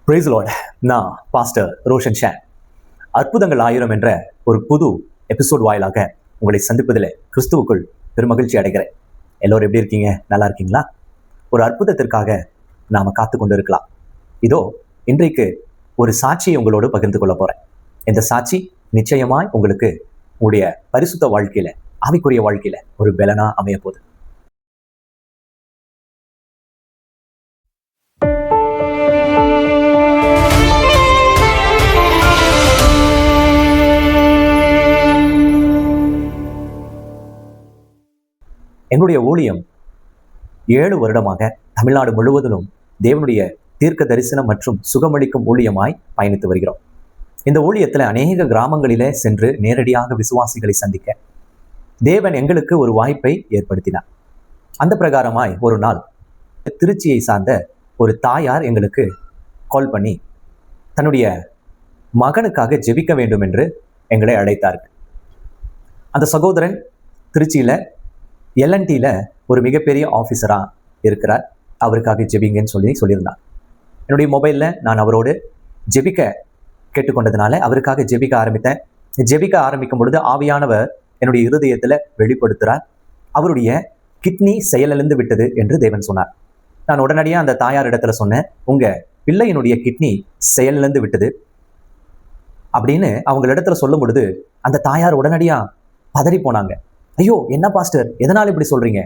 Price Lord. நான் pastor Roshan Shane. அற்புதங்கள் 1000 என்ற ஒரு புது எபிசோட் வாயிலாக உங்களை சந்திப்பதில் கிறிஸ்துவுக்குள் பெருமகிழ்ச்சி அடைகிறேன். எல்லோரும் எப்படி இருக்கீங்க? நல்லா இருக்கீங்களா? ஒரு அற்புதத்திற்காக நாம காத்து கொண்டு இருக்கலாம். இதோ இன்றைக்கு ஒரு சாட்சியை உங்களோடு பகிர்ந்து கொள்ள போறேன். இந்த சாட்சி நிச்சயமாய் உங்களுக்கு உங்களுடைய பரிசுத்த வாழ்க்கையில, ஆவிக்குரிய வாழ்க்கையில ஒரு பலனா அமைய போகுது. என்னுடைய ஊழியம் 7 வருடமாக தமிழ்நாடு முழுவதிலும் தேவனுடைய தீர்க்க தரிசனம் மற்றும் சுகமளிக்கும் ஊழியமாய் பயணித்து வருகிறோம். இந்த ஊழியத்தில் அநேக கிராமங்களிலே சென்று நேரடியாக விசுவாசிகளை சந்திக்க தேவன் எங்களுக்கு ஒரு வாய்ப்பை ஏற்படுத்தினார். அந்த பிரகாரமாய் ஒரு நாள் திருச்சியை சார்ந்த ஒரு தாயார் எங்களுக்கு கால் பண்ணி தன்னுடைய மகனுக்காக ஜெபிக்க வேண்டும் என்று எங்களை அழைத்தார்கள். அந்த சகோதரன் திருச்சியில எல்என்டியில் ஒரு மிகப்பெரிய ஆஃபீஸராக இருக்கிறார். அவருக்காக ஜெபிங்கன்னு சொல்லியிருந்தார். என்னுடைய மொபைலில் நான் அவரோடு ஜெபிக்க கேட்டுக்கொண்டதுனால அவருக்காக ஜெபிக்க ஆரம்பித்தேன். ஜெபிக்க ஆரம்பிக்கும் பொழுது ஆவியானவர் என்னுடைய இருதயத்தில் வெளிப்படுத்துகிறார். அவருடைய கிட்னி செயலிழந்து விட்டது என்று தேவன் சொன்னார். நான் உடனடியாக அந்த தாயார் இடத்துல சொன்னேன், உங்கள் பிள்ளையினுடைய கிட்னி செயலிழந்து விட்டது அப்படின்னு அவங்களிடத்துல சொல்லும் பொழுது அந்த தாயார் உடனடியாக பதறி போனாங்க. ஐயோ, என்ன பாஸ்டர், எதனால் இப்படி சொல்றீங்க?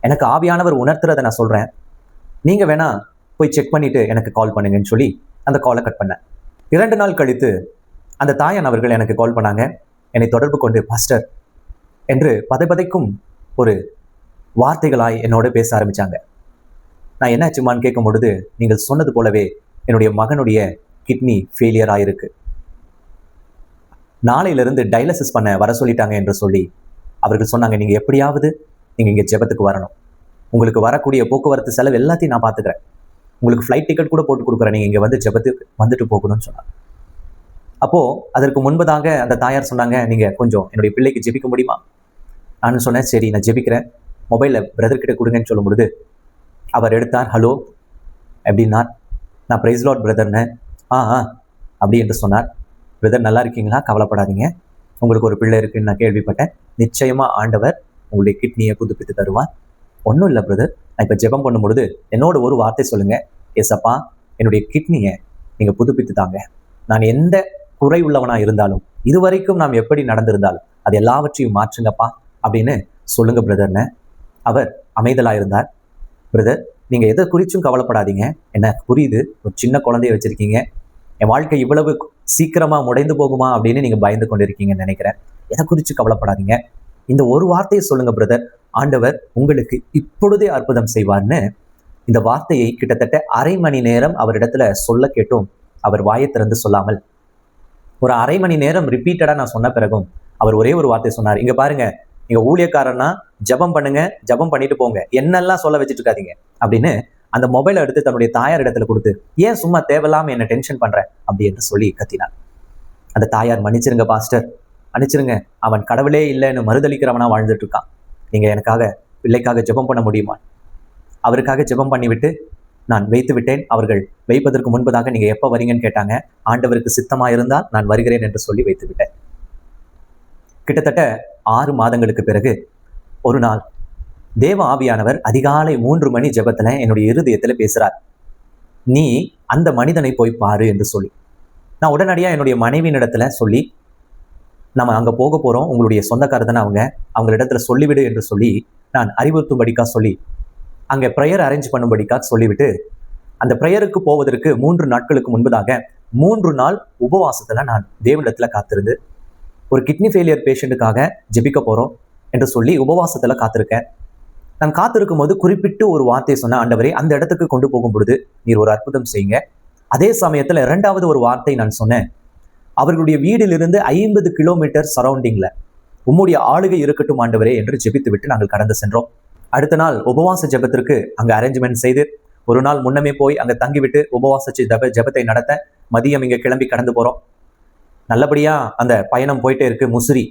எனக்கு ஆவியானவர் உணர்த்துறதை நான் சொல்றேன், நீங்க வேணா போய் செக் பண்ணிட்டு எனக்கு கால் பண்ணுங்கன்னு சொல்லி அந்த காலை கட் பண்ணேன். 2 நாள் கழித்து அந்த தாயான் அவர்கள் எனக்கு கால் பண்ணாங்க. என்னை தொடர்பு கொண்டு பாஸ்டர் என்று பதைக்கும் ஒரு வார்த்தைகளாய் என்னோட பேச ஆரம்பிச்சாங்க. நான் என்ன ஆச்சுமான்னு கேட்கும் பொழுது, நீங்கள் சொன்னது போலவே என்னுடைய மகனுடைய கிட்னி ஃபெயிலியர் ஆயிருக்கு, நாளையிலிருந்து டயாலிசிஸ் பண்ண வர சொல்லிட்டாங்க என்று சொல்லி அவர்கள் சொன்னாங்க. நீங்கள் எப்படியாவது நீங்கள் இங்கே ஜெபத்துக்கு வரணும், உங்களுக்கு வரக்கூடிய போக்குவரத்து செலவு எல்லாத்தையும் நான் பார்த்துக்கிறேன், உங்களுக்கு ஃப்ளைட் டிக்கெட் கூட போட்டு கொடுக்குறேன், நீங்கள் இங்கே வந்து ஜெபத்துக்கு வந்துட்டு போகணும்னு சொன்னாங்க. அப்போது அதற்கு முன்பதாக அந்த தாயார் சொன்னாங்க, நீங்கள் கொஞ்சம் என்னுடைய பிள்ளைக்கு ஜெபிக்க முடியுமா? நான் சொன்னேன், சரி நான் ஜெபிக்கிறேன், மொபைலில் பிரதர்கிட்ட கொடுங்கன்னு சொல்லும் பொழுது அவர் எடுத்தார். ஹலோ எப்படின்னார். நான் பிரைஸ் லார்ட் பிரதர்னேன். அப்படி என்று சொன்னார். பிரதர் நல்லா இருக்கீங்களா? கவலைப்படாதீங்க, உங்களுக்கு ஒரு பிள்ளை இருக்குன்னு நான் கேள்விப்பட்டேன், நிச்சயமா ஆண்டவர் உங்களுடைய கிட்னியை புதுப்பித்து தருவார். ஒன்றும் இல்லை பிரதர், நான் இப்போ ஜெபம் பண்ணும் பொழுது என்னோட ஒரு வார்த்தை சொல்லுங்க, ஏசப்பா என்னுடைய கிட்னியை நீங்கள் புதுப்பித்து தாங்க, நான் எந்த குறை உள்ளவனா இருந்தாலும் இதுவரைக்கும் நாம் எப்படி நடந்திருந்தாலும் அது எல்லாவற்றையும் மாற்றுங்கப்பா அப்படின்னு சொல்லுங்க பிரதர்னு. அவர் அமைதலாக இருந்தார். பிரதர், நீங்கள் எதை குறிச்சும் கவலைப்படாதீங்க, என்ன புரியுது, ஒரு சின்ன குழந்தைய வச்சிருக்கீங்க, என் வாழ்க்கை இவ்வளவு சீக்கிரமா முடைந்து போகுமா அப்படின்னு நீங்க பயந்து கொண்டிருக்கீங்கன்னு நினைக்கிறேன், எதை குறித்து கவலைப்படாதீங்க, இந்த ஒரு வார்த்தையை சொல்லுங்க பிரதர், ஆண்டவர் உங்களுக்கு இப்பொழுதே அற்புதம் செய்வார்னு இந்த வார்த்தையை கிட்டத்தட்ட அரை மணி நேரம் அவரிடத்துல சொல்ல கேட்டும் அவர் வாயை திறந்து சொல்லாமல் ஒரு அரை மணி நேரம் ரிப்பீட்டடா நான் சொன்ன பிறகும் அவர் ஒரே ஒரு வார்த்தை சொன்னார். இங்க பாருங்க, நீங்க ஊழியக்காரன்னா ஜெபம் பண்ணுங்க, ஜெபம் பண்ணிட்டு போங்க, என்னெல்லாம் சொல்ல வச்சுட்டு இருக்காதீங்க அப்படின்னு அந்த மொபைலை எடுத்து தன்னுடைய தாயார் இடத்துல கொடுத்து, ஏன் சும்மா தேவையில்லாம என்ன டென்ஷன் பண்ற அப்படி என்று சொல்லி கத்தினார். அந்த தாயார், மன்னிச்சிருங்க பாஸ்டர், மன்னிச்சிருங்க, அவன் கடவுளே இல்லைன்னு மறுதளிக்கிறவனா வாழ்ந்துட்டு இருக்கான், நீங்க எனக்காக பிள்ளைக்காக ஜெபம் பண்ண முடியுமா? அவருக்காக ஜெபம் பண்ணிவிட்டு நான் வைத்து விட்டேன். அவர்கள் வைப்பதற்கு முன்பதாக நீங்க எப்ப வரீங்கன்னு கேட்டாங்க. ஆண்டவருக்கு சித்தமா இருந்தால் நான் வருகிறேன் என்று சொல்லி வைத்து விட்டேன். கிட்டத்தட்ட 6 மாதங்களுக்கு பிறகு ஒரு நாள் தேவ ஆவியானவர் அதிகாலை 3 மணி ஜெபத்துல என்னுடைய இருதயத்துல பேசுறார். நீ அந்த மனிதனை போய் பாரு என்று சொல்லி நான் உடனடியா என்னுடைய மனைவியின் இடத்துல சொல்லி, நம்ம அங்க போக போறோம், உங்களுடைய சொந்தக்காரர் தானே அவங்க இடத்துல சொல்லிவிடு என்று சொல்லி நான் அறிவுறுத்தும்படிக்கா சொல்லி அங்க ப்ரேயர் அரேஞ்ச் பண்ணும்படிக்கா சொல்லிவிட்டு, அந்த ப்ரேயருக்கு போவதற்கு 3 நாட்களுக்கு முன்பதாக 3 நாள் உபவாசத்துல நான் தேவனிடத்துல காத்திருந்து ஒரு கிட்னி ஃபெயிலியர் பேஷண்ட்டுக்காக ஜெபிக்க போறோம் என்று சொல்லி உபவாசத்துல காத்திருக்கேன். நான் காத்திருக்கும் போது குறிப்பிட்டு ஒரு வார்த்தையை சொன்ன, ஆண்டவரே அந்த இடத்துக்கு கொண்டு போகும் பொழுது நீர் ஒரு அற்புதம் செய்யுங்க. அதே சமயத்துல 2வது ஒரு வார்த்தை நான் சொன்னேன், அவர்களுடைய வீட்டிலிருந்து 50 கிலோமீட்டர் சரௌண்டிங்ல உம்முடைய ஆளுகை இருக்கட்டும் ஆண்டவரே என்று ஜெபித்து விட்டு நாங்கள் கடந்து சென்றோம். அடுத்த நாள் உபவாச ஜெபத்திற்கு அங்க அரேஞ்ச்மெண்ட் செய்து ஒரு நாள் முன்னமே போய் அங்க தங்கிவிட்டு உபவாச ஜெபத்தை நடத்த மதியம் இங்க கிளம்பி கடந்து போறோம். நல்லபடியா அந்த பயணம் போயிட்டே இருக்கு. முசிறி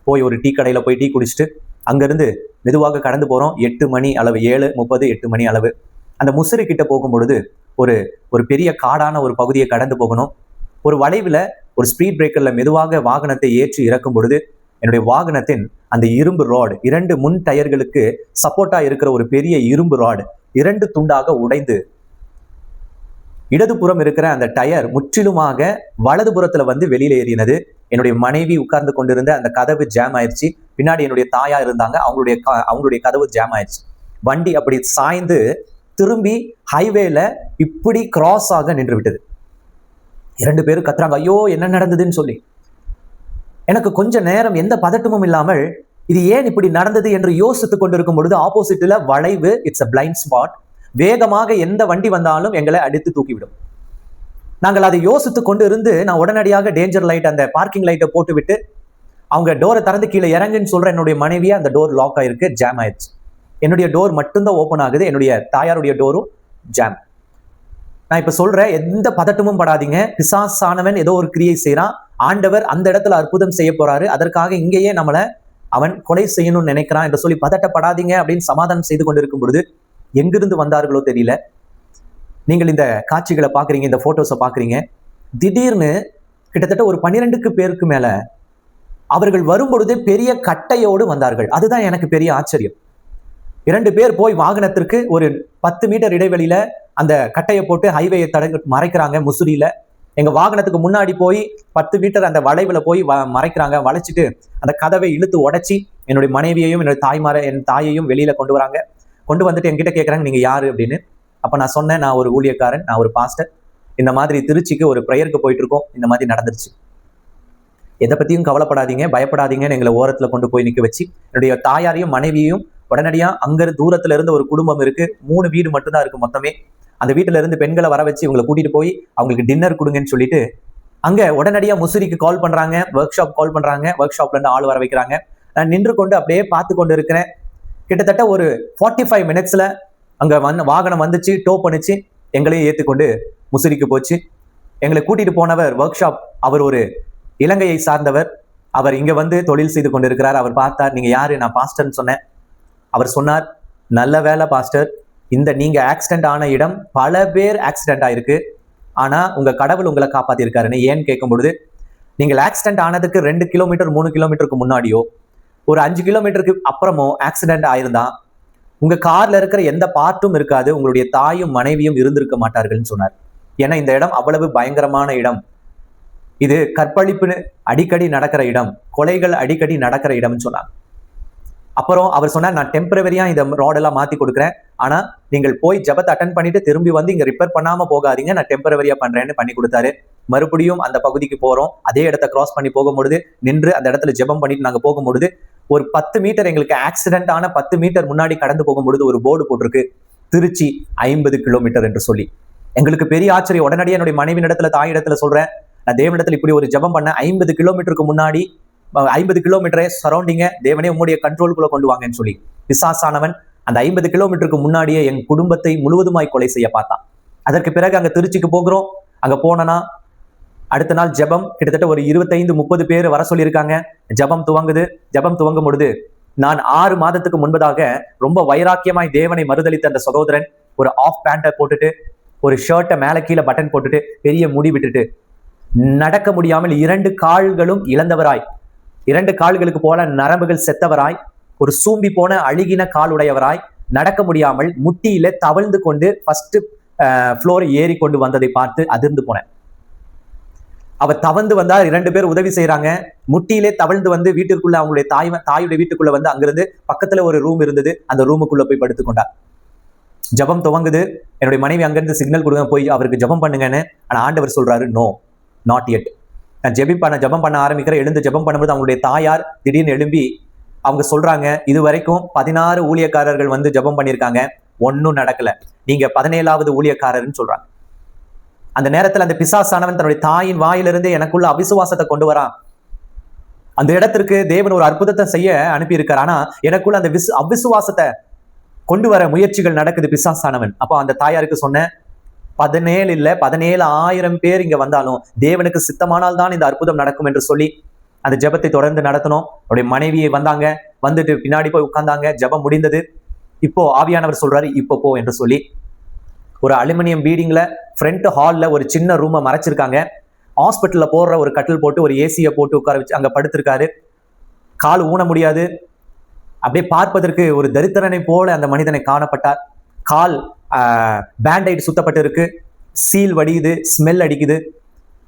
போய் ஒரு டீ கடையில போய் டீ குடிச்சிட்டு அங்கிருந்து மெதுவாக கடந்து போறோம். 8 மணி அளவு, 7:30 8 மணி அளவு. அந்த முசிறி கிட்ட போகும் பொழுது ஒரு ஒரு பெரிய காடான ஒரு பகுதியை கடந்து போகணும். ஒரு வளைவுல ஒரு ஸ்பீட் பிரேக்கர்ல மெதுவாக வாகனத்தை ஏற்றி இறக்கும் பொழுது என்னுடைய வாகனத்தின் அந்த இரும்பு ராடு, 2 முன் டயர்களுக்கு சப்போர்ட்டா இருக்கிற ஒரு பெரிய இரும்பு ராடு 2 துண்டாக உடைந்து இடதுபுறம் இருக்கிற அந்த டயர் முற்றிலுமாக வலதுபுறத்துல வந்து வெளியில ஏறினது. என்னுடைய மனைவி உட்கார்ந்து கொண்டிருந்த அந்த கதவு ஜாம் ஆயிடுச்சு. பின்னாடி என்னுடைய தாயா இருந்தாங்க, அவங்களுடைய கதவு ஜாம் ஆயிடுச்சு. வண்டி அப்படி சாய்ந்து திரும்பி ஹைவேல இப்படி கிராஸ் ஆக நின்று விட்டது. 2 பேரும் கத்துறாங்க, ஐயோ என்ன நடந்ததுன்னு சொல்லி. எனக்கு கொஞ்ச நேரம் எந்த பதட்டமும் இல்லாமல் இது ஏன் இப்படி நடந்தது என்று யோசித்துக் கொண்டிருக்கும் பொழுது ஆப்போசிட்ல வளைவு, இட்ஸ் அ பிளைண்ட் ஸ்பாட். வேகமாக எந்த வண்டி வந்தாலும் எங்களை அடித்து தூக்கிவிடும். நாங்கள் அதை யோசித்து கொண்டு இருந்து நான் உடனடியாக டேஞ்சர் லைட், அந்த பார்க்கிங் லைட்டை போட்டு விட்டு அவங்க டோரை திறந்து கீழே இறங்குன்னு சொல்ற என்னுடைய மனைவியா அந்த டோர் லாக் ஆயிருக்கு, ஜாம் ஆயிடுச்சு. என்னுடைய டோர் மட்டும்தான் ஓப்பன் ஆகுது, என்னுடைய தாயாருடைய டோரும் ஜாம். நான் இப்ப சொல்றேன், எந்த பதட்டமும் படாதீங்க. பிசாசானவன் ஏதோ ஒரு கிரியை செய்யறான், ஆண்டவர் அந்த இடத்துல அற்புதம் செய்ய போறாரு, அதற்காக இங்கேயே நம்மளை அவன் கொலை செய்யணும்னு நினைக்கிறான் என்று சொல்லி பதட்டப்படாதீங்க அப்படின்னு சமாதானம் செய்து கொண்டிருக்கும் பொழுது எங்கிருந்து வந்தார்களோ தெரியல. நீங்கள் இந்த காட்சிகளை பாக்குறீங்க, இந்த போட்டோஸை பாக்குறீங்க. திடீர்னு கிட்டத்தட்ட ஒரு 12 பேருக்கு மேல அவர்கள் வரும்பொழுது பெரிய கட்டையோடு வந்தார்கள். அதுதான் எனக்கு பெரிய ஆச்சரியம். 2 பேர் போய் வாகனத்திற்கு ஒரு 10 மீட்டர் இடைவெளியில அந்த கட்டையை போட்டு ஹைவேயை மறைக்கிறாங்க. முசிறியில எங்க வாகனத்துக்கு முன்னாடி போய் 10 மீட்டர் அந்த வளைவுல போய் மறைக்கிறாங்க. வளைச்சிட்டு அந்த கதவை இழுத்து உடைச்சி என்னுடைய மனைவியையும் என் தாயையும் வெளியில கொண்டு வராங்க. கொண்டு வந்துட்டு என்கிட்ட கேட்குறாங்க, நீங்க யாரு அப்படின்னு. அப்ப நான் சொன்னேன், நான் ஒரு ஊழியக்காரன், நான் ஒரு பாஸ்டர், இந்த மாதிரி திருச்சிக்கு ஒரு ப்ரேயருக்கு போயிட்டு இருக்கோம், இந்த மாதிரி நடந்துருச்சு, எதை பத்தியும் கவலைப்படாதீங்க, பயப்படாதீங்கன்னு எங்களை ஓரத்துல கொண்டு போய் நிக்க வச்சு என்னுடைய தாயாரையும் மனைவியையும் உடனடியா அங்க தூரத்துல இருந்து ஒரு குடும்பம் இருக்கு, 3 வீடு மட்டும்தான் இருக்கு மொத்தமே. அந்த வீட்டுல இருந்து பெண்களை வர வச்சு இவங்களை கூட்டிட்டு போய் அவங்களுக்கு டின்னர் கொடுங்கன்னு சொல்லிட்டு அங்க உடனடியா முசிறிக்கு கால் பண்றாங்க, ஒர்க் ஷாப் கால் பண்றாங்க, ஒர்க் ஷாப்ல இருந்து ஆள் வர வைக்கிறாங்க. நான் நின்று கொண்டு அப்படியே பார்த்து கொண்டு இருக்கிறேன். கிட்டத்தட்ட ஒரு 45 மினிட்ஸ்ல அங்க வாகனம் வந்துச்சு, டோ பண்ணிச்சு, எங்களையும் ஏத்துக்கொண்டு முசிறிக்கு போச்சு. எங்களை கூட்டிட்டு போனவர் ஒர்க் ஷாப், அவர் ஒரு இலங்கையை சார்ந்தவர். அவர் இங்க வந்து தொழில் செய்து கொண்டிருக்கிறார். அவர் பார்த்தார், நீங்க யாரு? நான் பாஸ்டர்ன்னு சொன்னேன். அவர் சொன்னார், நல்ல வேலை பாஸ்டர், இந்த நீங்க ஆக்சிடென்ட் ஆன இடம் பல பேர் ஆக்சிடென்ட் ஆயிருக்கு, ஆனா உங்க கடவுள் உங்களை காப்பாத்திருக்காருன்னு. ஏன்னு கேட்கும் பொழுது, நீங்கள் ஆக்சிடென்ட் ஆனதுக்கு 2 கிலோமீட்டர் 3 கிலோமீட்டருக்கு முன்னாடியோ ஒரு 5 கிலோமீட்டருக்கு அப்புறமோ ஆக்சிடென்ட் ஆயிருந்தா உங்க கார்ல இருக்கிற எந்த பார்ட்டும் இருக்காது, உங்களுடைய தாயும் மனைவியும் இருந்திருக்க மாட்டார்கள்னு சொன்னார். ஏன்னா இந்த இடம் அவ்வளவு பயங்கரமான இடம், இது கற்பழிப்பு அடிக்கடி நடக்கிற இடம், கொலைகள் அடிக்கடி நடக்கிற இடம்னு சொன்னார். அப்புறம் அவர் சொன்னார், நான் டெம்பரவரியா இந்த ரோடெல்லாம் மாத்தி கொடுக்குறேன், ஆனா நீங்கள் போய் ஜபத்தை அட்டன் பண்ணிட்டு திரும்பி வந்து இங்க ரிப்பேர் பண்ணாம போகாதீங்க, நான் டெம்பரவரியா பண்றேன்னு பண்ணி கொடுத்தாரு. மறுபடியும் அந்த பகுதிக்கு போறோம், அதே இடத்த கிராஸ் பண்ணி போகும்பொழுது நின்று அந்த இடத்துல ஜெபம் பண்ணிட்டு நாங்க போகும்பொழுது ஒரு 10 மீட்டர், எங்களுக்கு ஆக்சிடென்ட் ஆன 10 மீட்டர் முன்னாடி கடந்து போகும்பொழுது ஒரு போர்டு போட்டிருக்கு, திருச்சி 50 கிலோமீட்டர் என்று சொல்லி. எங்களுக்கு பெரிய ஆச்சரியம். உடனடியே என்னுடைய மனைவி இடத்துல, தாய் இடத்துல சொல்றேன், நான் தேவனிடத்துல இப்படி ஒரு ஜெபம் பண்ண, 50 கிலோமீட்டருக்கு முன்னாடி 50 கிலோமீட்டரை சரௌண்டிங்க தேவனே உங்களுடைய கண்ட்ரோலுக்குள்ள கொண்டு வாங்கன்னு சொல்லி பிசாசானவன் அந்த 50 கிலோமீட்டருக்கு முன்னாடியே என் குடும்பத்தை முழுவதுமாய் கொலை செய்ய பார்த்தான். அதற்கு பிறகு அங்க திருச்சிக்கு போகிறோம். அங்க போனனா அடுத்த நாள் ஜெபம், கிட்டத்தட்ட ஒரு 25-30 பேர் வர சொல்லியிருக்காங்க. ஜெபம் துவங்குது. ஜெபம் துவங்கும் பொழுது நான் 6 மாதத்துக்கு முன்பதாக ரொம்ப வைராக்கியமாய் தேவனை மறுதளித்த அந்த சகோதரன் ஒரு ஆஃப் பேண்ட்டை போட்டுட்டு, ஒரு ஷர்ட்டை மேல கீழே பட்டன் போட்டுட்டு, பெரிய முடி விட்டுட்டு, நடக்க முடியாமல் 2 கால்களும் இழந்தவராய், 2 கால்களுக்கு போல நரம்புகள் செத்தவராய், ஒரு சூம்பி போன அழுகின கால் உடையவராய், நடக்க முடியாமல் முட்டியில தவழ்ந்து கொண்டு ஃபர்ஸ்ட் ஃப்ளோரை ஏறி கொண்டு வந்ததை பார்த்து அதிர்ந்து போனேன். அவர் தவழ்ந்து வந்தார், 2 பேர் உதவி செய்யறாங்க. முட்டியிலே தவழ்ந்து வந்து வீட்டிற்குள்ள, அவங்களுடைய தாயுடைய வீட்டுக்குள்ள வந்து, அங்கிருந்து பக்கத்துல ஒரு ரூம் இருந்தது, அந்த ரூமுக்குள்ள போய் படுத்து கொண்டார். ஜபம் துவங்குது. என்னுடைய மனைவி அங்கிருந்து சிக்னல் கொடுங்க, போய் அவருக்கு ஜபம் பண்ணுங்கன்னு. ஆனா ஆண்டவர் சொல்றாரு, நோ, நாட் எட். நான் ஜபம் பண்ண ஆரம்பிக்கிறேன். எழுந்து ஜபம் பண்ணும்போது அவங்களுடைய தாயார் திடீர்னு எழும்பி அவங்க சொல்றாங்க, இது வரைக்கும் 16 ஊழியக்காரர்கள் வந்து ஜபம் பண்ணியிருக்காங்க, ஒன்னும் நடக்கல, நீங்க 17வது ஊழியக்காரர்னு சொல்றாங்க. அந்த நேரத்துல அந்த பிசாசானவன் தன்னுடைய தாயின் வாயிலிருந்து எனக்குள்ள அவிசுவாசத்தை கொண்டு வரான். அந்த இடத்திற்கு தேவன் ஒரு அற்புதத்தை செய்ய அனுப்பி இருக்கார். ஆனா எனக்குள்ள அந்த அவிசுவாசத்தை கொண்டு வர முயற்சிகள் நடக்குது பிசாசானவன். அப்போ அந்த தாயாருக்கு சொன்ன, 17 இல்ல 17,000 பேர் இங்க வந்தாலும் தேவனுக்கு சித்தமானால் தான் இந்த அற்புதம் நடக்கும் என்று சொல்லி அந்த ஜெபத்தை தொடர்ந்து நடத்தணும். அவருடைய மனைவியை வந்தாங்க, வந்துட்டு பின்னாடி போய் உட்கார்ந்தாங்க. ஜெபம் முடிந்தது. இப்போ ஆவியானவர் சொல்றாரு, இப்போ போ என்று சொல்லி ஒரு அலுமினியம் பீடிங்ல ஃப்ரண்ட் ஹால்ல ஒரு சின்ன ரூமை மறைச்சிருக்காங்க. ஹாஸ்பிட்டல்ல போடுற ஒரு கட்டில் போட்டு ஒரு ஏசியை போட்டு உட்கார வச்சு அங்க படுத்திருக்காரு. கால் ஊன முடியாது. அப்படியே பார்ப்பதற்கு ஒரு தரித்திரனை போல அந்த மனிதனை காணப்பட்டார். கால் பேண்டைட் சுத்தப்பட்டு இருக்கு, சீல் வடியுது, ஸ்மெல் அடிக்குது.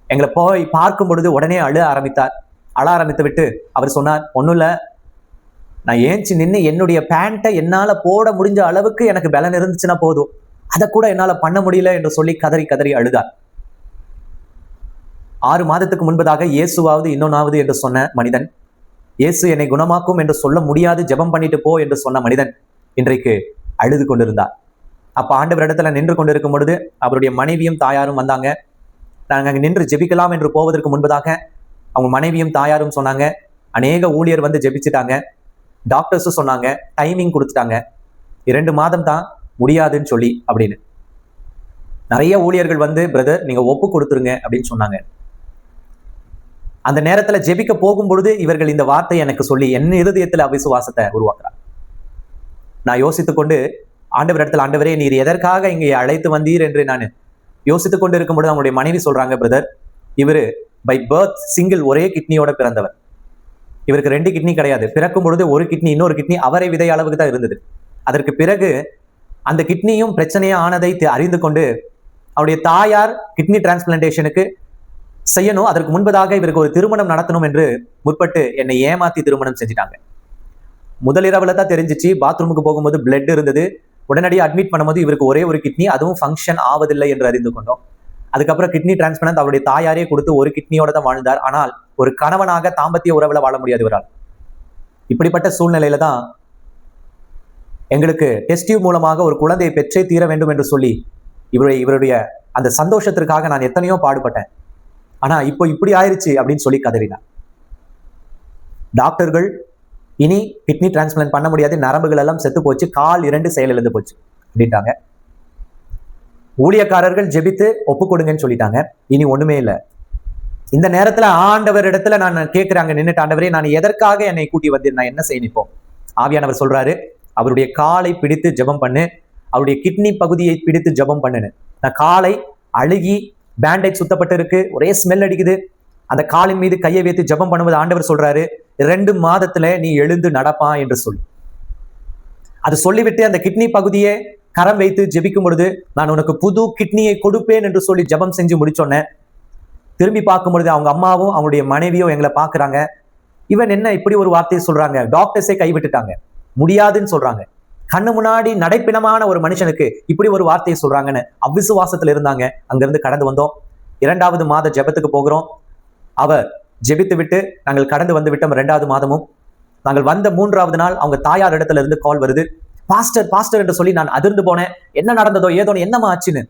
எங்களை போய் பார்க்கும் பொழுது உடனே அழ ஆரம்பித்து விட்டு அவர் சொன்னார், ஒன்றும் இல்லை, நான் ஏஞ்சி நின்று என்னுடைய பேண்ட்டை என்னால் போட முடிஞ்ச அளவுக்கு எனக்கு பலன் இருந்துச்சுன்னா போதும், அதை கூட என்னால் பண்ண முடியல என்று சொல்லி கதறி கதறி அழுதார். 6 மாதத்துக்கு முன்பதாக இயேசுவாவது இன்னொன்னாவது என்று சொன்ன மனிதன், இயேசு என்னை குணமாக்கும் என்று சொல்ல முடியாது, ஜெபம் பண்ணிட்டு போ என்று சொன்ன மனிதன் இன்றைக்கு அழுது கொண்டிருந்தார். அப்ப ஆண்டவர் இடத்துல நின்று கொண்டிருக்கும் பொழுது அவருடைய மனைவியும் தாயாரும் வந்தாங்க. நாங்கள் அங்கே நின்று ஜெபிக்கலாம் என்று போவதற்கு முன்பதாக அவங்க மனைவியும் தாயாரும் சொன்னாங்க, அநேக ஊழியர் வந்து ஜெபிச்சுட்டாங்க, டாக்டர்ஸும் சொன்னாங்க, டைமிங் கொடுத்துட்டாங்க, 2 மாதம் தான், முடியாதுன்னு சொல்லி அப்படின்னு. நிறைய ஊழியர்கள் வந்து பிரதர் நீங்க ஒப்பு கொடுத்துருங்க அப்படின்னு சொன்னாங்க. அந்த நேரத்துல ஜெபிக்க போகும் பொழுது இவர்கள் இந்த வார்த்தை எனக்கு சொல்லி என் இருதயத்துல அவிசுவாசத்தை உருவாக்குறாங்க. நான் யோசித்துக் கொண்டு ஆண்டவர் இடத்துல, ஆண்டவரே நீர் எதற்காக இங்கே அழைத்து வந்தீர் என்று நான் யோசித்துக் கொண்டு இருக்கும் பொழுது அவங்களுடைய மனைவி சொல்றாங்க, பிரதர் இவரு பை பர்த் சிங்கிள், ஒரே கிட்னியோட பிறந்தவர், இவருக்கு 2 கிட்னி கிடையாது. பிறக்கும் பொழுது ஒரு கிட்னி, இன்னொரு கிட்னி அவரை விதை அளவுக்கு தான் இருந்தது. அதற்கு பிறகு அந்த கிட்னியும் பிரச்சனையா ஆனதை அறிந்து கொண்டு அவருடைய தாயார் கிட்னி டிரான்ஸ்பிளான்டேஷனுக்கு செய்யணும், அதற்கு முன்பதாக இவருக்கு ஒரு திருமணம் நடத்தணும் என்று முற்பட்டு என்னை ஏமாத்தி திருமணம் செஞ்சிட்டாங்க. முதலிரவுல தான் தெரிஞ்சிச்சு, பாத்ரூமுக்கு போகும்போது பிளட் இருந்தது, உடனடியாக அட்மிட் பண்ணும்போது இவருக்கு ஒரே ஒரு கிட்னி, அதுவும் ஃபங்க்ஷன் ஆவதில்லை என்று அறிந்து கொண்டோம். அதுக்கப்புறம் கிட்னி டிரான்ஸ்பிளான்ட் அவருடைய தாயாரே கொடுத்து ஒரு கிட்னியோட தான் வாழ்ந்தார். ஆனால் ஒரு கணவனாக தாம்பத்திய உறவுல வாழ முடியாது இவரால். இப்படிப்பட்ட சூழ்நிலையில தான் எங்களுக்கு டெஸ்ட் டியூப் மூலமாக ஒரு குழந்தையை பெற்றே தீர வேண்டும் என்று சொல்லி இவருடைய அந்த சந்தோஷத்திற்காக நான் எத்தனையோ பாடுபட்டேன். ஆனா இப்போ இப்படி ஆயிருச்சு அப்படின்னு சொல்லி கதறினார். டாக்டர்கள் இனி கிட்னி டிரான்ஸ்பிளான்ட் பண்ண முடியாது, நரம்புகள் எல்லாம் செத்து போச்சு, கால் 2 செயலிழந்து போச்சு அப்படின்ட்டாங்க. ஊழியக்காரர்கள் ஜெபித்து ஒப்பு கொடுங்கன்னு சொல்லிட்டாங்க. இனி ஒண்ணுமே இல்லை. இந்த நேரத்துல ஆண்டவர் இடத்துல நான் கேட்கிறாங்க, நின்னுட்டு, ஆண்டவரே நான் எதற்காக என்னை கூட்டி வந்தேன், நான் என்ன செய்யணும் இப்போ? ஆவியானவர் சொல்றாரு, அவருடைய காலை பிடித்து ஜெபம் பண்ணு, அவருடைய கிட்னி பகுதியை பிடித்து ஜெபம் பண்ணுன்னு. நான் காலை அழுகி பேண்டேஜ் சுத்தப்பட்டு இருக்கு, ஒரே ஸ்மெல் அடிக்குது, அந்த காலின் மீது கையை வைத்து ஜெபம் பண்ணுவது ஆண்டவர் சொல்றாரு, 2 மாதத்துல நீ எழுந்து நடப்பா என்று சொல்லி. அது சொல்லிவிட்டு அந்த கிட்னி பகுதியை கரம் வைத்து ஜெபிக்கும் பொழுது, நான் உனக்கு புது கிட்னியை கொடுப்பேன் என்று சொல்லி ஜெபம் செஞ்சு முடிச்சோன்னே திரும்பி பார்க்கும் பொழுது அவங்க அம்மாவும் அவங்களுடைய மனைவியும் எங்களை பார்க்குறாங்க. இவன் என்ன இப்படி ஒரு வார்த்தையை சொல்றாங்க, டாக்டர்ஸே கைவிட்டுட்டாங்க, முடியாதுன்னு சொல்றாங்க, கண்ணு முன்னாடி நடைப்பிணமான ஒரு மனுஷனுக்கு இப்படி ஒரு வார்த்தையை சொல்றாங்கன்னு அவ்விசுவாசத்துல இருந்தாங்க. அங்கிருந்து கடந்து வந்தோம். 2வது மாத ஜெபத்துக்கு போகிறோம். அவர் ஜெபித்து விட்டு நாங்கள் கடந்து வந்து விட்டோம். 2வது மாதமும் நாங்கள் வந்த 3வது நாள் அவங்க தாயார் இடத்துல இருந்து கால் வருது. பாஸ்டர் பாஸ்டர் என்று சொல்லி நான் அதிர்ந்து போனேன். என்ன நடந்ததோ ஏதோ, என்னமா ஆச்சுன்னு,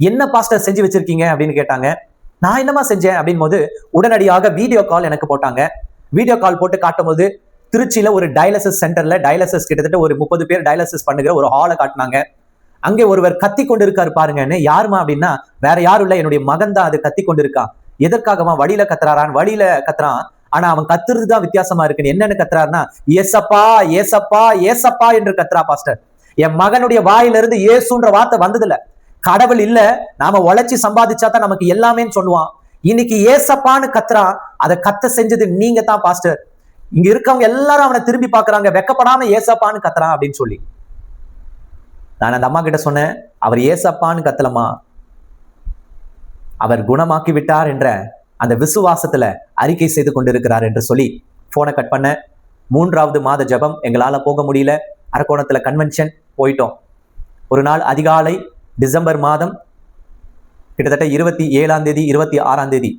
என்ன பாஸ்டர் செஞ்சு வச்சிருக்கீங்க அப்படின்னு கேட்டாங்க. நான் என்னமா செஞ்சேன் அப்படின் போது உடனடியாக வீடியோ கால் எனக்கு போட்டாங்க. வீடியோ கால் போட்டு காட்டும் போது திருச்சியில ஒரு டயாலிசிஸ் சென்டர்ல டயாலிசிஸ் கிட்டத்தட்ட ஒரு 30 பேர் டயாலிசிஸ் பண்ணுகிற ஒரு ஹாலை காட்டினாங்க. அங்கே ஒருவர் கத்தி கொண்டு இருக்காரு பாருங்கன்னு. யாருமா அப்படின்னா வேற யாரும் இல்ல, என்னுடைய மகன் தான் அது கத்தி கொண்டு இருக்கான். எதற்காகமா? வழியில கத்துறாரான், வழியில கத்துறான். ஆனா அவன் கத்துறதுதான் வித்தியாசமா இருக்குன்னு. என்னன்னு கத்துறாருன்னா, ஏசப்பா ஏசப்பா ஏசப்பா என்று கத்துறா பாஸ்டர். என் மகனுடைய வாயிலிருந்து இயேசுன்ற வார்த்தை வந்ததில்ல. கடவுள் இல்ல, நாம உழைச்சி சம்பாதிச்சாதான் நமக்கு எல்லாமேன்னு சொல்லுவான். இன்னைக்கு ஏசப்பான்னு கத்துறான். அதை கத்த செஞ்சது நீங்க தான் பாஸ்டர். இங்க இருக்கவங்க எல்லாரும் அவனை திரும்பி பாக்குறாங்க, வெக்கப்படாம ஏசப்பான்னு கத்துறான் அப்படின்னு சொல்லி. நான் அந்த அம்மா கிட்ட சொன்னேன், அவர் ஏசப்பான்னு கத்தலமா, அவர் குணமாக்கி விட்டார் என்ற அந்த விசுவாசத்துல அறிக்கை செய்து கொண்டிருக்கிறார் என்று சொல்லி போனை கட் பண்ண. 3வது மாத ஜெபம் எங்களால போக முடியல. அரக்கோணத்துல கன்வென்ஷன் போயிட்டோம். ஒரு நாள் அதிகாலை டிசம்பர் மாதம் கிட்டத்தட்ட 27ஆம் தேதி 26ஆம் தேதி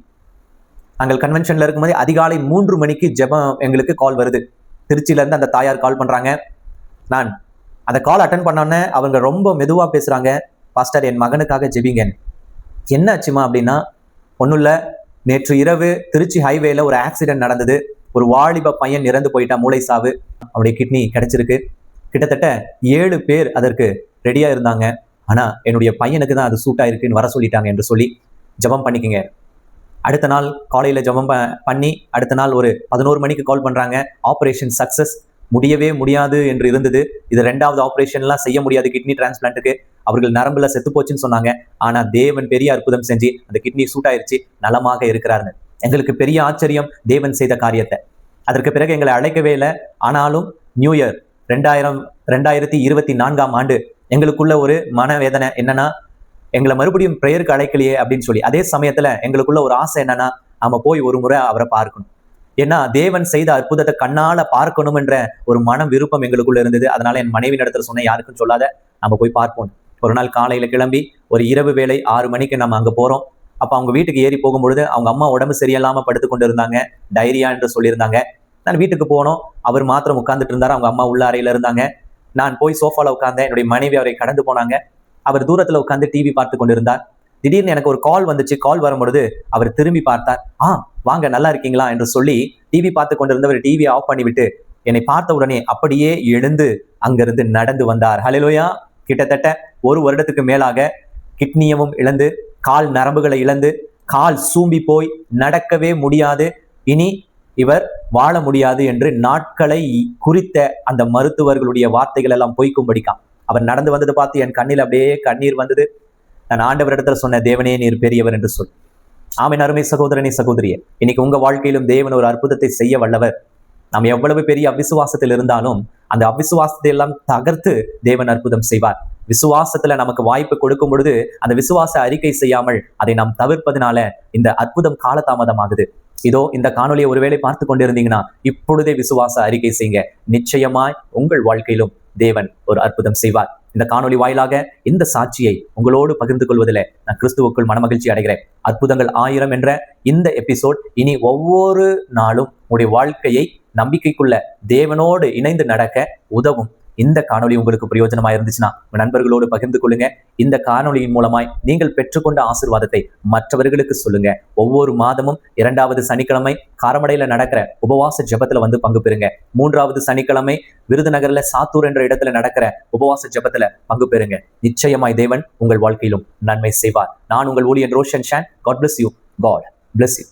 நாங்கள் கன்வென்ஷன்ல இருக்கும்போது அதிகாலை 3 மணிக்கு ஜெபம் எங்களுக்கு கால் வருது. திருச்சியில இருந்து அந்த தாயார் கால் பண்றாங்க. நான் அந்த கால் அட்டன் பண்ணோன்னே அவங்க ரொம்ப மெதுவா பேசுறாங்க, பாஸ்டர் என் மகனுக்காக ஜெபிங்க. என்ன ஆச்சுமா அப்படின்னா, ஒன்றும் இல்லை, நேற்று இரவு திருச்சி ஹைவேல ஒரு ஆக்சிடென்ட் நடந்தது, ஒரு வாலிப பையன் இறந்து போயிட்டான், மூளை சாவு, அவருடைய கிட்னி கிடைச்சிருக்கு. கிட்டத்தட்ட 7 பேர் அதற்கு ரெடியா இருந்தாங்க. ஆனா என்னுடைய பையனுக்கு தான் அது சூட் ஆயிருக்குன்னு வர சொல்லிட்டாங்க என்று சொல்லி ஜெபம் பண்ணிக்கங்க. அடுத்த நாள் காலையில ஜெபம் பண்ணி அடுத்த நாள் ஒரு 11 மணிக்கு கால் பண்றாங்க, ஆபரேஷன் சக்சஸ், முடியவே முடியாது என்று இருந்தது. இது 2வது ஆபரேஷன்லாம் செய்ய முடியாது கிட்னி டிரான்ஸ்பிளான்ட்டுக்கு. அவர்கள் நரம்புல செத்து போச்சுன்னு சொன்னாங்க. ஆனா தேவன் பெரிய அற்புதம் செஞ்சு அந்த கிட்னி சூட் ஆயிருச்சு, நலமாக இருக்கிறாருன்னு. எங்களுக்கு பெரிய ஆச்சரியம் தேவன் செய்த காரியத்தை. அதற்கு பிறகு எங்களை அழைக்கவே இல்லை. ஆனாலும் நியூ இயர் 2024ஆம் ஆண்டு எங்களுக்குள்ள ஒரு மனவேதனை என்னன்னா, எங்களை மறுபடியும் பிரேயருக்கு அழைக்கலையே அப்படின்னு சொல்லி. அதே சமயத்துல எங்களுக்குள்ள ஒரு ஆசை என்னன்னா, நாம போய் ஒரு முறை அவரை பார்க்கணும். ஏன்னா தேவன் செய்த அற்புதத்தை கண்ணால பார்க்கணும் என்ற ஒரு மனம் விருப்பம் எங்களுக்குள்ள இருந்தது. அதனால என் மனைவி இடத்துல சொன்ன, யாருக்கும் சொல்லாத, நம்ம போய் பார்ப்போம். ஒரு நாள் காலையில கிளம்பி ஒரு இரவு வேளை 6 மணிக்கு நம்ம அங்க போறோம். அப்ப அவங்க வீட்டுக்கு ஏறி போகும்பொழுது அவங்க அம்மா உடம்பு சரியில்லாம படுத்து கொண்டு இருந்தாங்க, டைரியா என்று சொல்லியிருந்தாங்க. நான் வீட்டுக்கு போனோம். அவர் மாத்திரம் உட்கார்ந்துட்டு இருந்தாரு, அவங்க அம்மா உள்ள அறையில இருந்தாங்க. நான் போய் சோஃபால உட்கார்ந்தேன். என்னுடைய மனைவி அவரை கடந்து போனாங்க. அவர் தூரத்துல உட்கார்ந்து டிவி பார்த்து கொண்டிருந்தார். திடீர்னு எனக்கு ஒரு கால் வந்துச்சு. கால் வரும்பொழுது அவர் திரும்பி பார்த்தார். வாங்க, நல்லா இருக்கீங்களா என்று சொல்லி டிவி பார்த்து கொண்டிருந்தவர் டிவி ஆஃப் பண்ணிவிட்டு என்னை பார்த்த உடனே அப்படியே எழுந்து அங்கிருந்து நடந்து வந்தார். ஹல்லேலூயா. கிட்டத்தட்ட 1 வருடத்துக்கு மேலாக கிட்னியமும் இழந்து, கால் நரம்புகளை இழந்து, கால் சூம்பி போய் நடக்கவே முடியாது, இனி இவர் வாழ முடியாது என்று நாட்களை குறித்த அந்த மருத்துவர்களுடைய வார்த்தைகள் எல்லாம் பொய்க்கும்படிக்காம் அவர் நடந்து வந்தது பார்த்து என் கண்ணில் அப்படியே கண்ணீர் வந்தது. நான் ஆண்டவரிடத்துல சொன்ன, தேவனே நீர் பெரியவர் என்று சொல். ஆமென். அருமை சகோதரனே, சகோதரியே, இன்னைக்கு உங்க வாழ்க்கையிலும் தேவன் ஒரு அற்புதத்தை செய்ய வல்லவர். நாம் எவ்வளவு பெரிய அவிசுவாசத்தில் இருந்தாலும் அந்த அவிசுவாசத்தை எல்லாம் தகர்த்து தேவன் அற்புதம் செய்வார். விசுவாசத்துல நமக்கு வாய்ப்பு கொடுக்கும் பொழுது அந்த விசுவாச அறிக்கை செய்யாமல் அதை நாம் தவிர்ப்பதனால இந்த அற்புதம் காலதாமதமாகுது. இதோ இந்த காணொலியை ஒருவேளை பார்த்து கொண்டிருந்தீங்கன்னா இப்பொழுதே விசுவாச அறிக்கை செய்யுங்க. நிச்சயமாய் உங்கள் வாழ்க்கையிலும் தேவன் ஒரு அற்புதம் செய்வார். இந்த காணொலி வாயிலாக இந்த சாட்சியை உங்களோடு பகிர்ந்து கொள்வதில் நான் கிறிஸ்துவுக்குள் மனமகிழ்ச்சி அடைகிறேன். அற்புதங்கள் 1000 என்ற இந்த எபிசோட் இனி ஒவ்வொரு நாளும் உங்களுடைய வாழ்க்கையை நம்பிக்கைக்குள்ள தேவனோடு இணைந்து நடக்க உதவும். இந்த காணொலி உங்களுக்கு பிரயோஜனமா இருந்துச்சுன்னா உங்க நண்பர்களோடு பகிர்ந்து கொள்ளுங்க. இந்த காணொலியின் மூலமாய் நீங்கள் பெற்றுக்கொண்ட ஆசீர்வாதத்தை மற்றவர்களுக்கு சொல்லுங்க. ஒவ்வொரு மாதமும் 2வது சனிக்கிழமை காரமடையில நடக்கிற உபவாச ஜெபத்துல வந்து பங்கு பெறுங்க. 3வது சனிக்கிழமை விருதுநகர்ல சாத்தூர் என்ற இடத்துல நடக்கிற உபவாச ஜெபத்துல பங்கு பெறுங்க. நிச்சயமாய் தேவன் உங்கள் வாழ்க்கையிலும் நன்மை செய்வார். நான் உங்கள் ஊழியன் Roshan Shan. God bless you. God bless you.